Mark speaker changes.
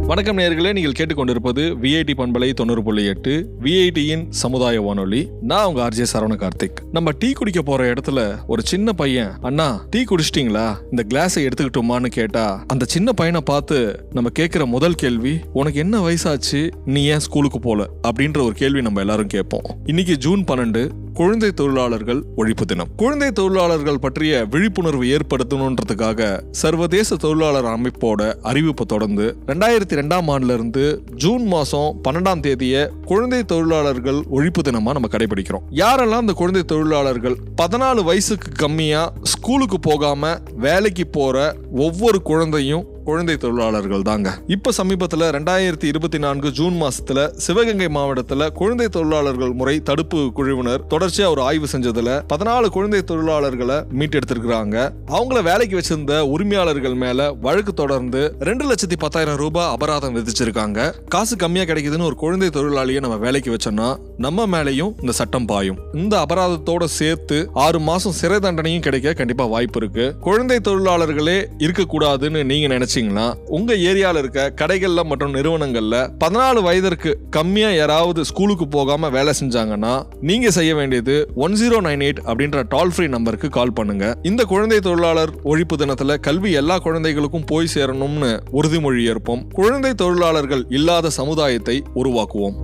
Speaker 1: வணக்கம் நேயர்களே, நீங்கள் கேட்டுக்கொண்டிருப்பது விஐடி பண்பலை 90.8 விஐடியின் சமுதாய வானொலி. நான் உங்க ஆர்ஜே சரவண கார்த்திக். நம்ம டீ குடிக்க போற இடத்துல ஒரு சின்ன பையன், அண்ணா டீ குடிச்சிட்டீங்களா, இந்த கிளாஸை எடுத்துக்கிட்டோமான்னு கேட்டா, அந்த சின்ன பையனை பார்த்து நம்ம கேட்கிற முதல் கேள்வி, உனக்கு என்ன வயசாச்சு, நீ ஏன் ஸ்கூலுக்கு போல அப்படின்ற ஒரு கேள்வி நம்ம எல்லாரும் கேட்போம். இன்னைக்கு ஜூன் 12 குழந்தை தொழிலாளர்கள் ஒழிப்பு தினம். குழந்தை தொழிலாளர்கள் பற்றிய விழிப்புணர்வு ஏற்படுத்தணுன்றதுக்காக சர்வதேச தொழிலாளர் அமைப்போட அறிவிப்பை தொடர்ந்து 2002ஆம் ஆண்டுல இருந்து ஜூன் மாசம் 12ஆம் தேதியை குழந்தை தொழிலாளர்கள் ஒழிப்பு தினமா நம்ம கடைபிடிக்கிறோம். யாரெல்லாம் இந்த குழந்தை தொழிலாளர்கள் 14 வயசுக்கு கம்மியா ஸ்கூலுக்கு போகாம வேலைக்கு போற ஒவ்வொரு குழந்தையும் குழந்தை தொழிலாளர்கள் தாங்க. இப்ப சமீபத்துல 2024 ஜூன் மாசத்துல சிவகங்கை மாவட்டத்துல குழந்தை தொழிலாளர்கள் முறை தடுப்பு குழுவினர் தொடர்ச்சியா ஒரு ஆய்வு செஞ்சதுல 14 குழந்தை தொழிலாளர்களை மீட்டெடுத்திருக்கிறாங்க. அவங்கள வேலைக்கு வச்சிருந்த உரிமையாளர்கள் மேல வழக்கு தொடர்ந்து 2,10,000 ரூபாய் அபராதம் விதிச்சிருக்காங்க. காசு கம்மியா கிடைக்குதுன்னு ஒரு குழந்தை தொழிலாளியை நம்ம வேலைக்கு வச்சோம்னா நம்ம மேலையும் இந்த சட்டம் பாயும். இந்த அபராதத்தோட சேர்த்து 6 மாசம் சிறை தண்டனையும் கிடைக்க கண்டிப்பா வாய்ப்பு இருக்கு. குழந்தை தொழிலாளர்களே இருக்கக்கூடாதுன்னு நீங்க நினைச்சு உங்க ஏரியால இருக்க கடைகள்ல மற்றும் நிறுவனங்கள்ல 14 வயதிற்கு கம்மியா யாராவது ஸ்கூலுக்கு போகாம வேலை செஞ்சாங்கன்னா நீங்க செய்ய வேண்டியது 1098 அப்படின்ற டோல் ஃப்ரீ நம்பருக்கு கால் பண்ணுங்க. இந்த குழந்தை தொழிலாளர் ஒழிப்பு தினத்துல கல்வி எல்லா குழந்தைகளுக்கும் போய் சேரணும்னு உறுதிமொழி ஏற்போம். குழந்தை தொழிலாளர்கள் இல்லாத சமுதாயத்தை உருவாக்குவோம்.